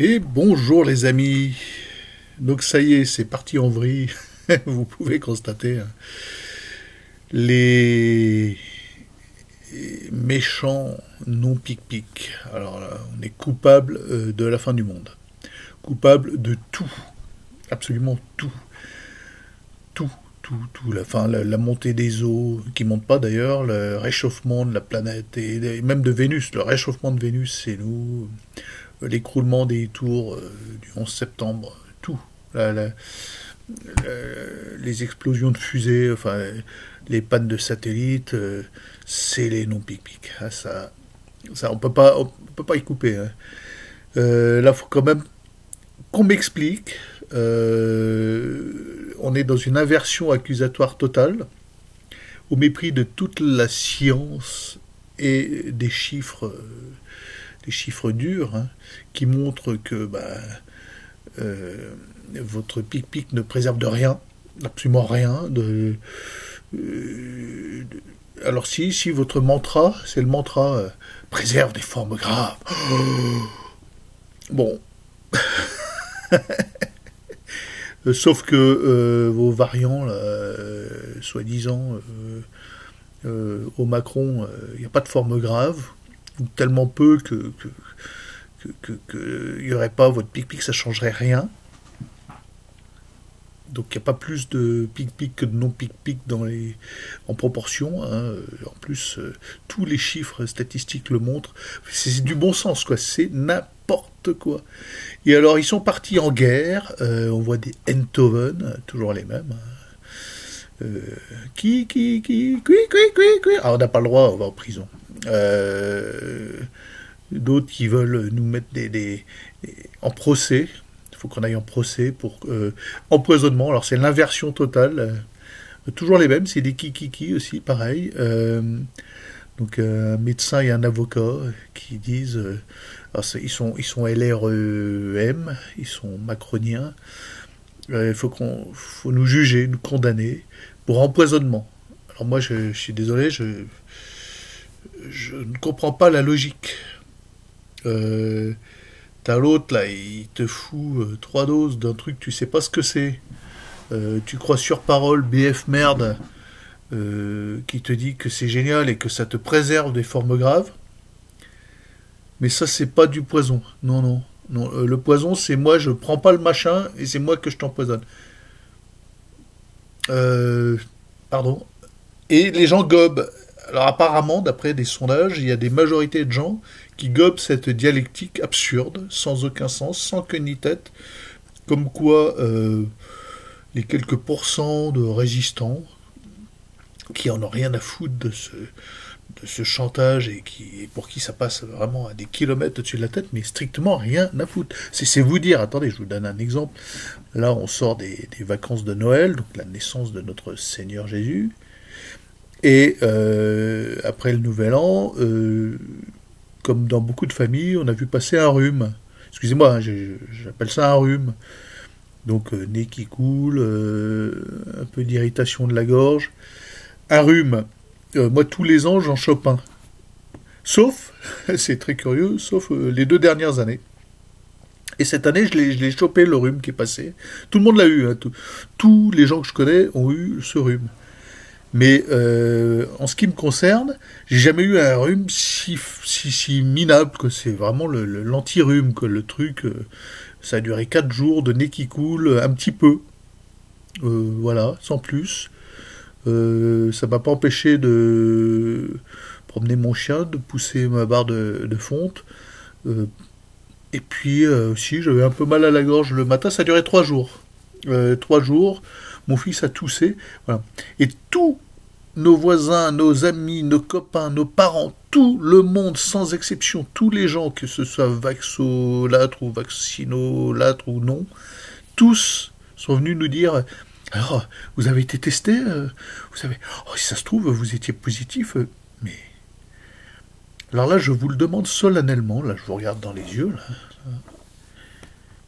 Et bonjour les amis. Donc ça y est, c'est parti en vrille. Vous pouvez constater les méchants non pic-pic. Alors là, on est coupable de la fin du monde. Coupable de tout. Absolument tout. Tout. Tout. La montée des eaux, qui monte pas d'ailleurs, le réchauffement de la planète, et même de Vénus. Le réchauffement de Vénus, c'est nous. L'écroulement des tours du 11 septembre, tout. Les explosions de fusées, enfin, les pannes de satellites, c'est les non-pic-pic. Ah, ça, on peut pas y couper. Hein. Là, il faut quand même qu'on m'explique. On est dans une inversion accusatoire totale, au mépris de toute la science et des chiffres durs, hein, qui montrent que votre pic-pic ne préserve de rien, absolument rien. Alors si votre mantra, c'est le mantra préserve des formes graves. Bon. Sauf que vos variants, là, soi-disant, au Macron, il n'y a pas de forme grave, ou tellement peu que il n'y aurait pas votre pic-pic, ça changerait rien. Donc il n'y a pas plus de pic-pic que de non-pic-pic en proportion. Hein. En plus, tous les chiffres statistiques le montrent. C'est du bon sens, quoi. C'est n'importe quoi. Et alors, ils sont partis en guerre. On voit des Enthoven, toujours les mêmes. Hein. Ah, on n'a pas le droit, on va en prison. D'autres qui veulent nous mettre en procès. Il faut qu'on aille en procès pour empoisonnement. Alors c'est l'inversion totale. Toujours les mêmes, c'est des kikiki aussi, pareil. Donc un médecin et un avocat qui disent... ils sont LREM, ils sont macroniens. Il faut nous juger, nous condamner pour empoisonnement. Alors moi, je suis désolé, je ne comprends pas la logique. T'as l'autre là, il te fout 3 doses d'un truc, tu sais pas ce que c'est. Tu crois sur parole, BF merde, qui te dit que c'est génial et que ça te préserve des formes graves. Mais ça, c'est pas du poison. Non. Le poison, c'est moi, je prends pas le machin et c'est moi que je t'empoisonne. Pardon. Et les gens gobent. Alors apparemment, d'après des sondages, il y a des majorités de gens qui gobent cette dialectique absurde, sans aucun sens, sans queue ni tête, comme quoi les quelques pourcents de résistants, qui en ont rien à foutre de ce chantage et pour qui ça passe vraiment à des kilomètres au-dessus de la tête, mais strictement rien à foutre. C'est vous dire, attendez, je vous donne un exemple. Là, on sort des vacances de Noël, donc la naissance de notre Seigneur Jésus. Et après le Nouvel An, comme dans beaucoup de familles, on a vu passer un rhume. Excusez-moi, hein, j'appelle ça un rhume. Donc nez qui coule, un peu d'irritation de la gorge. Un rhume. Moi, tous les ans, j'en chope un. Sauf, c'est très curieux, sauf les 2 dernières années. Et cette année, je l'ai chopé, le rhume qui est passé. Tout le monde l'a eu. Hein, tous les gens que je connais ont eu ce rhume. Mais en ce qui me concerne, j'ai jamais eu un rhume si minable, que c'est vraiment l'anti-rhume, que le truc, ça a duré 4 jours, de nez qui coule, un petit peu, voilà, sans plus. Ça m'a pas empêché de promener mon chien, de pousser ma barre de fonte, et puis aussi j'avais un peu mal à la gorge le matin, ça a duré 3 jours. 3 jours, mon fils a toussé, voilà. Et tous nos voisins, nos amis, nos copains, nos parents, tout le monde, sans exception, tous les gens, que ce soit vaxolâtres ou vaccinolâtres ou non, tous sont venus nous dire « Alors, vous avez été testé vous savez, oh, si ça se trouve, vous étiez positif mais... » Alors là, je vous le demande solennellement, là, je vous regarde dans les yeux, là.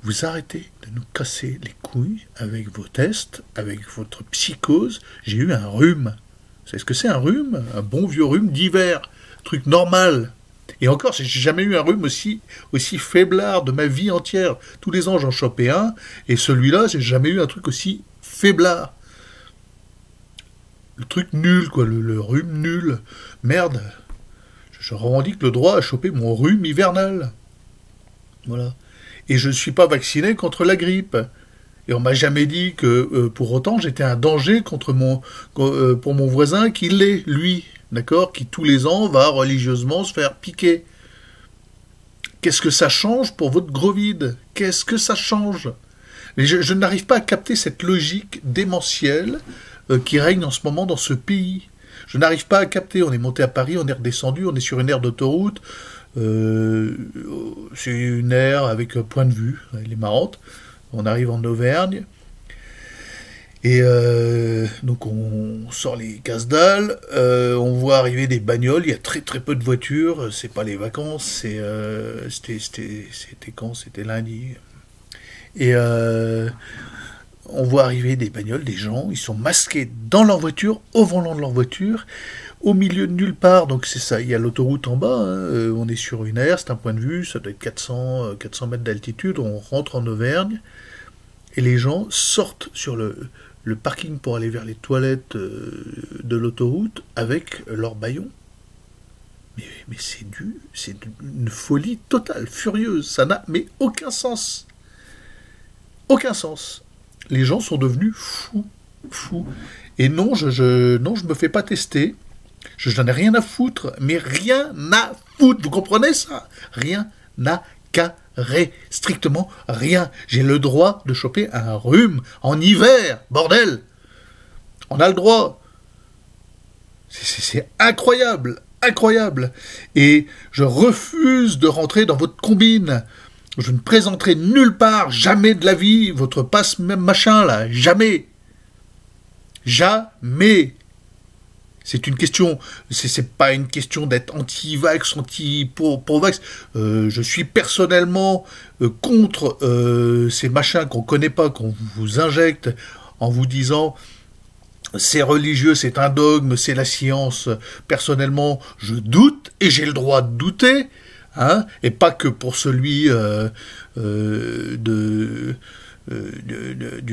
Vous arrêtez de nous casser les couilles avec vos tests, avec votre psychose. J'ai eu un rhume. Vous savez ce que c'est un rhume? Un bon vieux rhume d'hiver. Truc normal. Et encore, j'ai jamais eu un rhume aussi faiblard de ma vie entière. Tous les ans, j'en chopais un, et celui-là, j'ai jamais eu un truc aussi faiblard. Le truc nul, quoi, le rhume nul. Merde, je revendique le droit à choper mon rhume hivernal. Voilà. Et je ne suis pas vacciné contre la grippe. Et on m'a jamais dit que, pour autant, j'étais un danger pour mon voisin qui l'est, lui. D'accord, qui tous les ans va religieusement se faire piquer. Qu'est-ce que ça change pour votre gros vide? Qu'est-ce que ça change? Mais je n'arrive pas à capter cette logique démentielle qui règne en ce moment dans ce pays. Je n'arrive pas à capter. On est monté à Paris, on est redescendu, on est sur une aire d'autoroute. C'est une aire avec un point de vue. Elle est marrante. On arrive en Auvergne. Et donc on sort les casse-dalles, on voit arriver des bagnoles, il y a très très peu de voitures, c'est pas les vacances, c'était quand? C'était lundi. Et on voit arriver des bagnoles, des gens, ils sont masqués dans leur voiture, au volant de leur voiture, au milieu de nulle part, donc c'est ça, il y a l'autoroute en bas, hein, on est sur une aire, c'est un point de vue, ça doit être 400 mètres d'altitude, on rentre en Auvergne, et les gens sortent sur le parking pour aller vers les toilettes de l'autoroute avec leur bâillon. Mais c'est une folie totale, furieuse. Ça n'a mais aucun sens. Aucun sens. Les gens sont devenus fous. Et non, je me fais pas tester. Je n'en ai rien à foutre. Mais rien à foutre. Vous comprenez ça? Rien à carré, strictement rien. J'ai le droit de choper un rhume en hiver, bordel. On a le droit. C'est incroyable, incroyable. Et je refuse de rentrer dans votre combine. Je ne présenterai nulle part, jamais de la vie, votre passe même machin là, jamais. Jamais. C'est une question, c'est pas une question d'être anti-vax, anti-pro-vax. Je suis personnellement contre ces machins qu'on connaît pas, qu'on vous injecte en vous disant c'est religieux, c'est un dogme, c'est la science. Personnellement, je doute et j'ai le droit de douter, hein, et pas que pour celui du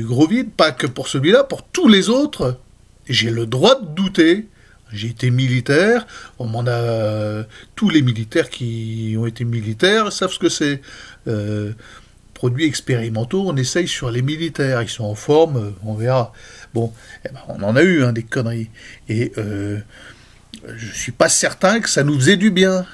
gros vide, pas que pour celui-là, pour tous les autres. J'ai le droit de douter. J'ai été militaire, tous les militaires qui ont été militaires savent ce que c'est. Produits expérimentaux, on essaye sur les militaires, ils sont en forme, on verra. Bon, on en a eu des conneries. Et je suis pas certain que ça nous faisait du bien,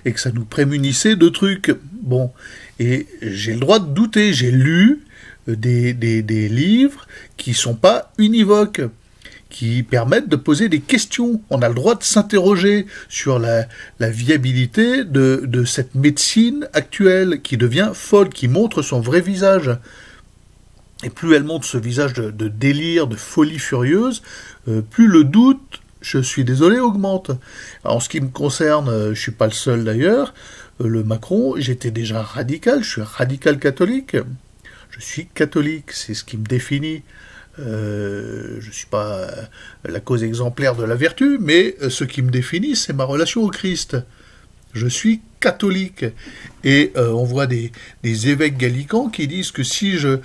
et que ça nous prémunissait de trucs. Bon, et j'ai le droit de douter, j'ai lu des livres qui sont pas univoques, qui permettent de poser des questions. On a le droit de s'interroger sur la viabilité de cette médecine actuelle qui devient folle, qui montre son vrai visage. Et plus elle montre ce visage de délire, de folie furieuse, plus le doute, je suis désolé, augmente. Alors, en ce qui me concerne, je suis pas le seul d'ailleurs, le Macron, j'étais déjà radical, je suis radical catholique. Je suis catholique, c'est ce qui me définit. Je ne suis pas la cause exemplaire de la vertu, mais ce qui me définit, c'est ma relation au Christ. Je suis catholique. Et on voit des évêques gallicans qui disent que si je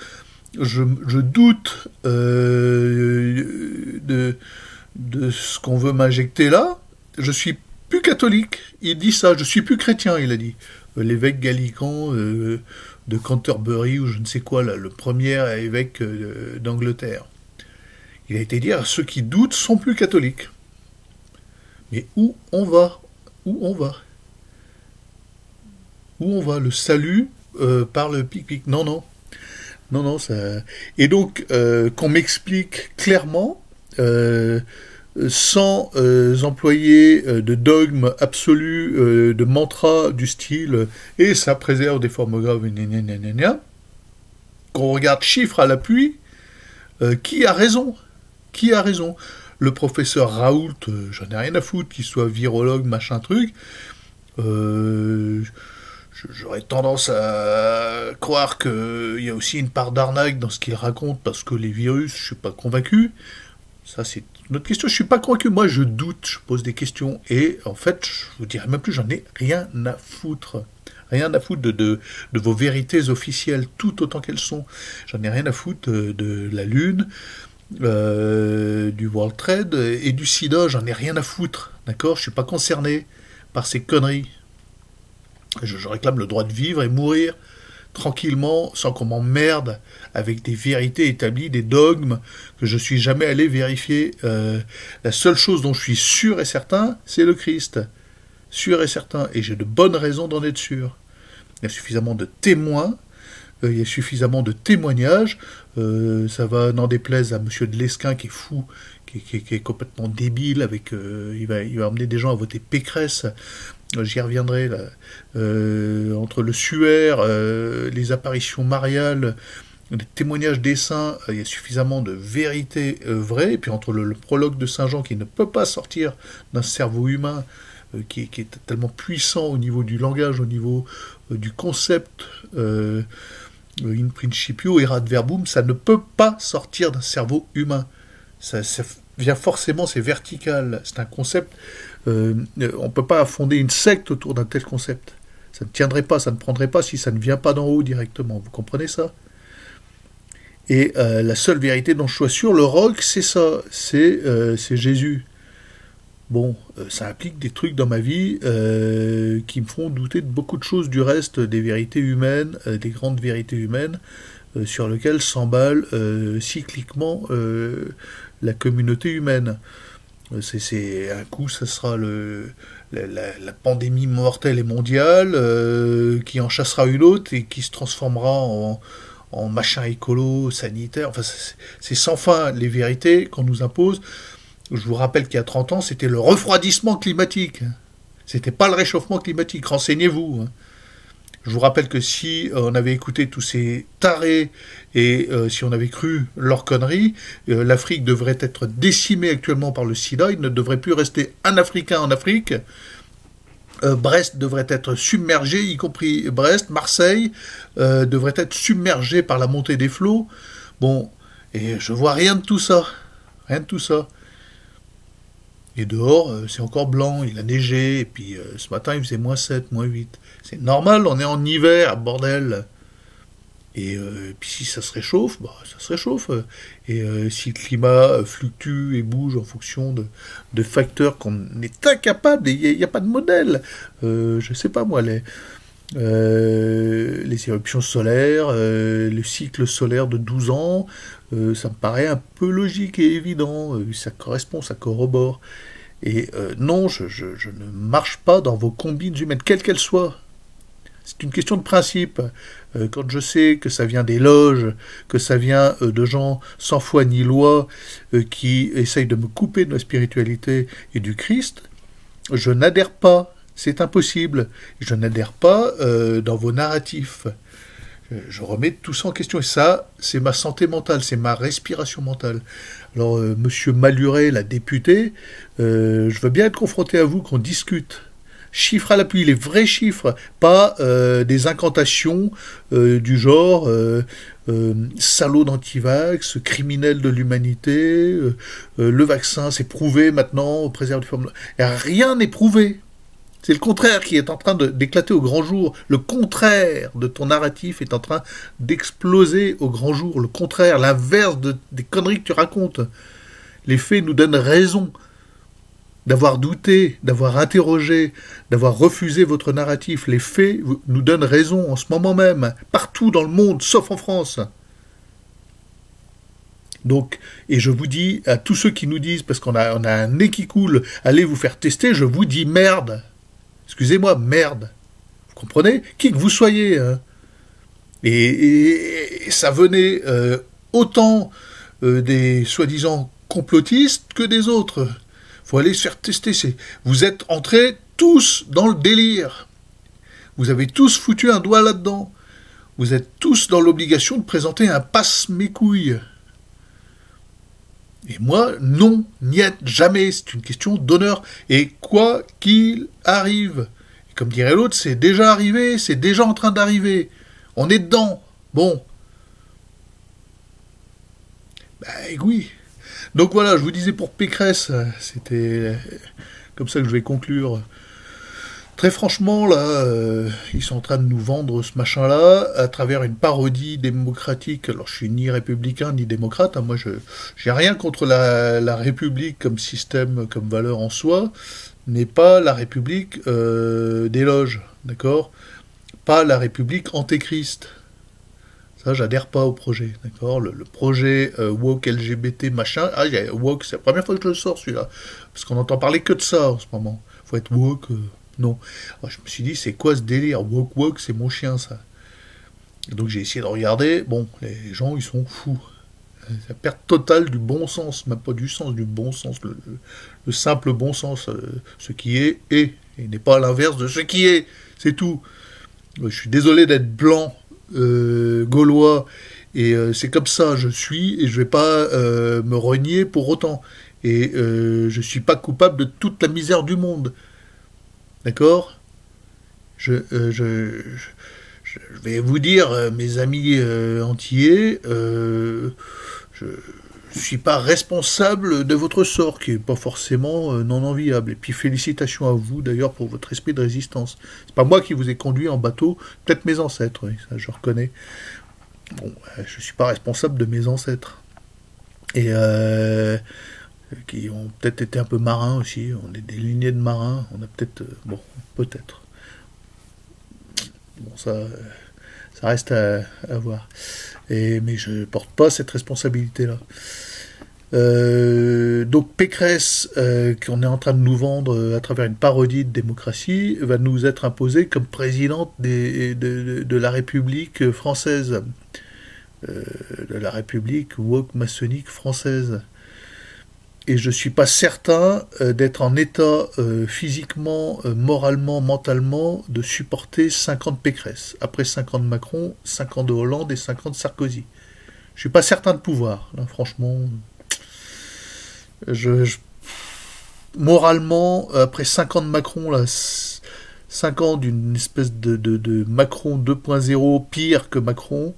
doute de ce qu'on veut m'injecter là, je suis plus catholique. Il dit ça, je suis plus chrétien, il a dit. L'évêque gallican de Canterbury, ou je ne sais quoi, là, le premier évêque d'Angleterre. Il a été dire, ceux qui doutent sont plus catholiques. Mais où on va? Où on va? Où on va? Le salut par le pic-pic? Non, ça... Et donc, qu'on m'explique clairement, sans employer de dogme absolu, de mantra du style « et ça préserve des formes graves, qu'on regarde chiffres à l'appui, qui a raison? Qui a raison? Le professeur Raoult, j'en ai rien à foutre, qu'il soit virologue, machin truc, j'aurais tendance à croire qu'il y a aussi une part d'arnaque dans ce qu'il raconte, parce que les virus, je suis pas convaincu. Ça, c'est Une autre question, je suis pas convaincu. Moi, je doute, je pose des questions. Et en fait, je vous dirais même plus, j'en ai rien à foutre. Rien à foutre de vos vérités officielles, tout autant qu'elles sont. J'en ai rien à foutre de la Lune, du World Trade et du SIDA. J'en ai rien à foutre. D'accord? Je suis pas concerné par ces conneries. Je réclame le droit de vivre et mourir tranquillement, sans qu'on m'emmerde avec des vérités établies, des dogmes que je suis jamais allé vérifier. La seule chose dont je suis sûr et certain, c'est le Christ. Sûr et certain. Et j'ai de bonnes raisons d'en être sûr. Il y a suffisamment de témoins, il y a suffisamment de témoignages. Ça va, n'en déplaise à monsieur de Lesquen qui est fou, qui est complètement débile, avec, il va emmener des gens à voter Pécresse. J'y reviendrai là. Entre le suaire, les apparitions mariales, les témoignages des saints, il y a suffisamment de vérité vraie. Et puis entre le prologue de Saint Jean qui ne peut pas sortir d'un cerveau humain, qui est tellement puissant au niveau du langage, au niveau du concept in principio, erat verbum, ça ne peut pas sortir d'un cerveau humain. Ça vient forcément, c'est vertical, c'est un concept. On ne peut pas fonder une secte autour d'un tel concept. Ça ne tiendrait pas, ça ne prendrait pas si ça ne vient pas d'en haut directement. Vous comprenez ça? Et la seule vérité dont je sois sûr, le roc, c'est ça, c'est Jésus. Bon, ça implique des trucs dans ma vie qui me font douter de beaucoup de choses du reste, des vérités humaines, des grandes vérités humaines, sur lesquelles s'emballe cycliquement la communauté humaine. C'est un coup, ça sera la pandémie mortelle et mondiale qui en chassera une autre et qui se transformera en machin écolo, sanitaire. Enfin, c'est sans fin les vérités qu'on nous impose. Je vous rappelle qu'il y a 30 ans, c'était le refroidissement climatique. C'était pas le réchauffement climatique. Renseignez-vous. Je vous rappelle que si on avait écouté tous ces tarés et si on avait cru leurs conneries, l'Afrique devrait être décimée actuellement par le sida. Il ne devrait plus rester un Africain en Afrique. Brest devrait être submergé, y compris Brest. Marseille devrait être submergé par la montée des flots. Bon, et je vois rien de tout ça. Rien de tout ça. Et dehors, c'est encore blanc, il a neigé, et puis ce matin, il faisait -7, -8. C'est normal, on est en hiver, bordel. Et puis si ça se réchauffe, bah, ça se réchauffe. Et si le climat fluctue et bouge en fonction de facteurs qu'on est incapable, il n'y a pas de modèle. Je sais pas moi, les éruptions solaires, le cycle solaire de 12 ans, ça me paraît un peu logique et évident, ça correspond, ça corrobore. Et non, je ne marche pas dans vos combines humaines, quelles qu'elles soient. C'est une question de principe. Quand je sais que ça vient des loges, que ça vient de gens sans foi ni loi, qui essayent de me couper de ma spiritualité et du Christ, je n'adhère pas. C'est impossible. Je n'adhère pas dans vos narratifs. Je remets tout ça en question. Et ça, c'est ma santé mentale, c'est ma respiration mentale. Alors, monsieur Maluret, la députée, je veux bien être confronté à vous, qu'on discute. Chiffres à l'appui, les vrais chiffres, pas des incantations du genre salaud d'antivax, criminel de l'humanité, le vaccin, c'est prouvé maintenant, préserve du forme. Rien n'est prouvé. C'est le contraire qui est en train d'éclater au grand jour. Le contraire de ton narratif est en train d'exploser au grand jour. Le contraire, l'inverse des conneries que tu racontes. Les faits nous donnent raison d'avoir douté, d'avoir interrogé, d'avoir refusé votre narratif. Les faits nous donnent raison en ce moment même, partout dans le monde, sauf en France. Donc, et je vous dis à tous ceux qui nous disent, parce qu'on a un nez qui coule, allez vous faire tester, je vous dis merde. Excusez-moi, merde. Vous comprenez? Qui que vous soyez. Hein. Et ça venait autant des soi-disant complotistes que des autres. Faut aller se faire tester. Vous êtes entrés tous dans le délire. Vous avez tous foutu un doigt là-dedans. Vous êtes tous dans l'obligation de présenter un passe-mes-couilles. Et moi, non, niet, jamais, c'est une question d'honneur. Et quoi qu'il arrive, et comme dirait l'autre, c'est déjà arrivé, c'est déjà en train d'arriver. On est dedans. Bon. Ben oui. Donc voilà, je vous disais pour Pécresse, c'était comme ça que je vais conclure. Très franchement, là, ils sont en train de nous vendre ce machin-là à travers une parodie démocratique. Alors, je suis ni républicain ni démocrate. Hein. Moi, je j'ai rien contre la République comme système, comme valeur en soi, mais pas la République des loges, d'accord? Pas la République antéchrist. Ça, j'adhère pas au projet, d'accord? Le projet woke LGBT machin. Ah, woke, c'est la première fois que je le sors celui-là, parce qu'on entend parler que de ça en ce moment. Faut être woke. Non. Alors, je me suis dit, c'est quoi ce délire? Woke, woke, c'est mon chien, ça. Et donc j'ai essayé de regarder. Bon, les gens, ils sont fous. C'est la perte totale du bon sens, même pas du sens, du bon sens, le simple bon sens. Ce qui est, et n'est pas l'inverse de ce qui est. C'est tout. Je suis désolé d'être blanc, gaulois, et c'est comme ça, je suis, et je vais pas me renier pour autant. Et je suis pas coupable de toute la misère du monde. D'accord? Je vais vous dire, mes amis antillais, je ne suis pas responsable de votre sort, qui n'est pas forcément non enviable. Et puis félicitations à vous d'ailleurs pour votre esprit de résistance. C'est pas moi qui vous ai conduit en bateau, peut-être mes ancêtres, oui, ça je reconnais. Bon, je ne suis pas responsable de mes ancêtres. Et qui ont peut-être été un peu marins aussi, on est des lignées de marins, on a peut-être... bon, peut-être. Bon, ça reste à voir. Mais je ne porte pas cette responsabilité-là. Donc Pécresse, qu'on est en train de nous vendre à travers une parodie de démocratie, va nous être imposée comme présidente de la République française, de la République woke maçonnique française. Et je ne suis pas certain d'être en état physiquement, moralement, mentalement, de supporter 5 ans de Pécresse. Après 5 ans de Macron, 5 ans de Hollande et 5 ans de Sarkozy. Je ne suis pas certain de pouvoir. Là, franchement, moralement, après 5 ans de Macron, là, 5 ans d'une espèce de Macron 2.0, pire que Macron,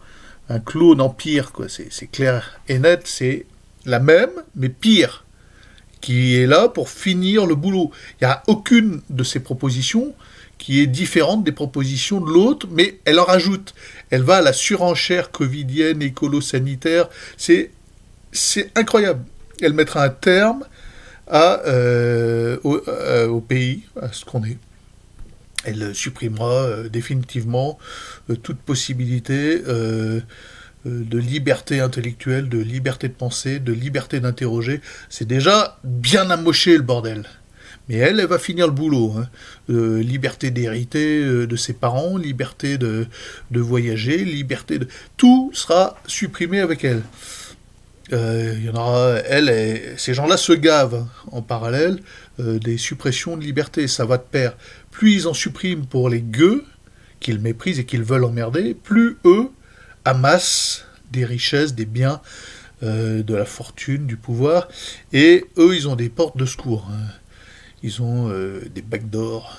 un clone en pire, quoi. C'est clair et net, c'est la même, mais pire, qui est là pour finir le boulot. Il n'y a aucune de ces propositions qui est différente des propositions de l'autre, mais elle en rajoute. Elle va à la surenchère covidienne, écolo-sanitaire. C'est incroyable. Elle mettra un terme au pays, à ce qu'on est. Elle supprimera définitivement toute possibilité de liberté intellectuelle, de liberté de penser, de liberté d'interroger. C'est déjà bien amoché le bordel. Mais elle va finir le boulot. Hein. Liberté d'hériter de ses parents, liberté de voyager, liberté de... Tout sera supprimé avec elle. Il y en aura... ces gens-là se gavent hein, en parallèle des suppressions de liberté. Ça va de pair. Plus ils en suppriment pour les gueux, qu'ils méprisent et qu'ils veulent emmerder, plus eux amassent des richesses, des biens, de la fortune, du pouvoir, et eux, ils ont des portes de secours. Hein. Ils ont des backdoors.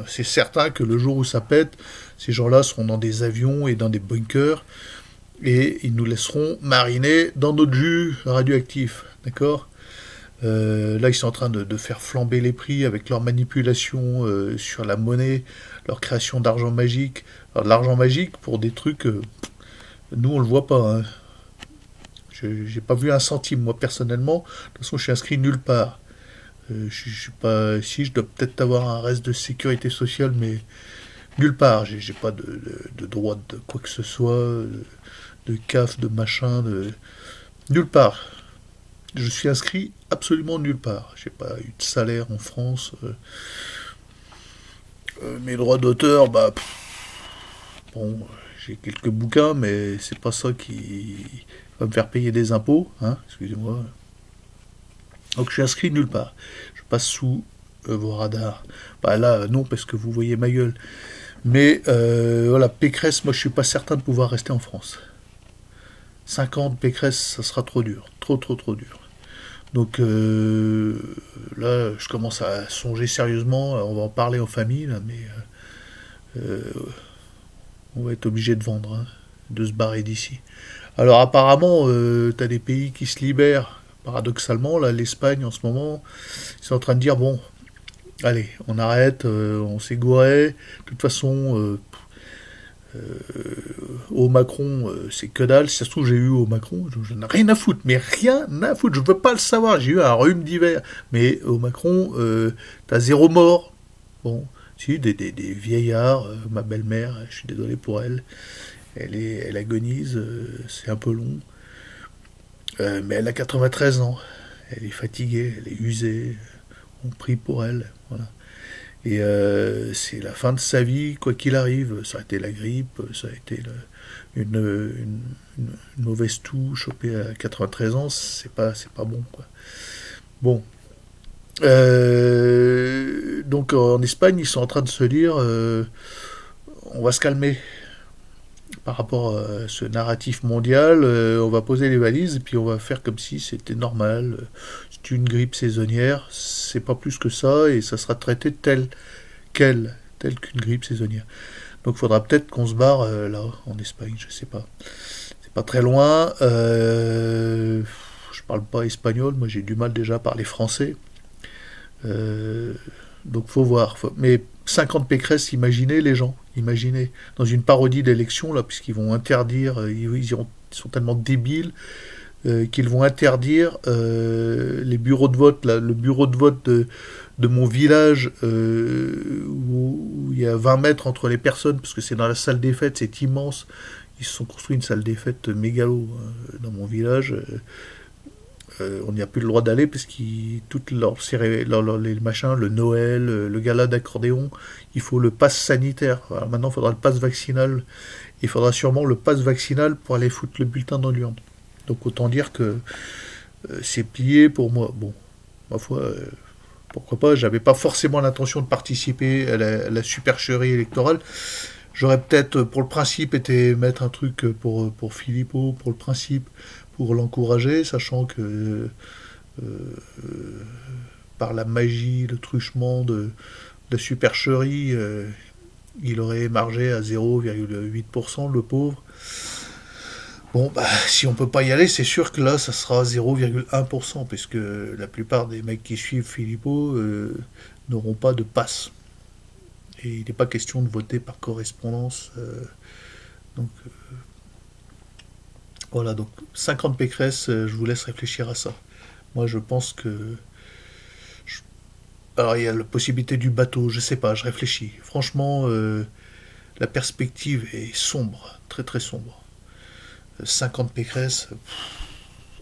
C'est certain que le jour où ça pète, ces gens-là seront dans des avions et dans des bunkers, et ils nous laisseront mariner dans notre jus radioactif. D'accord ? Là, ils sont en train de faire flamber les prix avec leur manipulation sur la monnaie, leur création d'argent magique. Alors, de l'argent magique pour des trucs... nous, on le voit pas. Hein. J'ai pas vu un centime, moi, personnellement. De toute façon, je suis inscrit nulle part. Je suis pas... Si, je dois peut-être avoir un reste de sécurité sociale, mais nulle part. J'ai pas de droit de quoi que ce soit, de CAF, de machin, de... Nulle part. Je suis inscrit absolument nulle part. J'ai pas eu de salaire en France. Mes droits d'auteur, bah... bon... J'ai quelques bouquins, mais c'est pas ça qui va me faire payer des impôts, hein, excusez-moi. Donc je suis inscrit nulle part. Je passe sous vos radars. Bah là, non, parce que vous voyez ma gueule. Mais voilà, Pécresse, moi je suis pas certain de pouvoir rester en France. 5 ans de Pécresse, ça sera trop dur. Trop dur. Donc là, je commence à songer sérieusement, on va en parler aux familles, là, mais... on va être obligé de vendre, hein, de se barrer d'ici. Alors apparemment, t'as des pays qui se libèrent, paradoxalement, là, l'Espagne, en ce moment, ils sont en train de dire, bon, allez, on arrête, on s'est gouré. De toute façon, au Macron, c'est que dalle. Si ça se trouve, j'ai eu au Macron, je n'ai rien à foutre, mais rien à foutre. Je veux pas le savoir. J'ai eu un rhume d'hiver, mais au Macron, t'as 0 mort. Bon, si des vieillards, ma belle-mère, je suis désolé pour elle, elle agonise, c'est un peu long, mais elle a 93 ans. Elle est fatiguée, elle est usée. On prie pour elle, voilà. Et c'est la fin de sa vie, quoi qu'il arrive. Ça a été la grippe, ça a été une mauvaise toux chopée à 93 ans, c'est pas bon, quoi. Bon. Donc en Espagne, ils sont en train de se dire on va se calmer par rapport à ce narratif mondial, on va poser les valises et puis on va faire comme si c'était normal. C'est une grippe saisonnière, c'est pas plus que ça et ça sera traité telle qu'une grippe saisonnière. Donc il faudra peut-être qu'on se barre là, en Espagne, je sais pas. C'est pas très loin. Je parle pas espagnol, moi j'ai du mal déjà à parler français. Euh, donc faut voir. Mais 50 Pécresse, imaginez les gens, imaginez. Dans une parodie d'élection, là, puisqu'ils vont interdire, ils sont tellement débiles qu'ils vont interdire les bureaux de vote, là, le bureau de vote de mon village où il y a 20 mètres entre les personnes, parce que c'est dans la salle des fêtes, c'est immense. Ils se sont construits une salle des fêtes mégalo dans mon village. On n'y a plus le droit d'aller parce qu'ils toutes les machins, le Noël, le gala d'accordéon, il faut le pass sanitaire. Alors maintenant, il faudra le pass vaccinal. Il faudra sûrement le pass vaccinal pour aller foutre le bulletin dans l'urne. Donc autant dire que c'est plié pour moi. Bon, ma foi, pourquoi pas. J'avais pas forcément l'intention de participer à la supercherie électorale. J'aurais peut-être, pour le principe, été mettre un truc pour Philippot, pour le principe, pour l'encourager, sachant que par la magie, le truchement de la supercherie, il aurait émargé à 0,8%, le pauvre. Bon, bah, si on peut pas y aller, c'est sûr que là, ça sera 0,1%, puisque la plupart des mecs qui suivent Philippot n'auront pas de passe. Et il n'est pas question de voter par correspondance. Donc, voilà, donc 50 Pécresse, je vous laisse réfléchir à ça. Moi, je pense que... Alors, il y a la possibilité du bateau, je sais pas, je réfléchis. Franchement, la perspective est sombre, très très sombre. 50 Pécresse,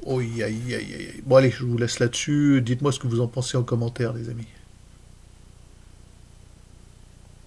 oh, aïe, aïe, aïe. Bon, allez, je vous laisse là-dessus. Dites-moi ce que vous en pensez en commentaire, les amis.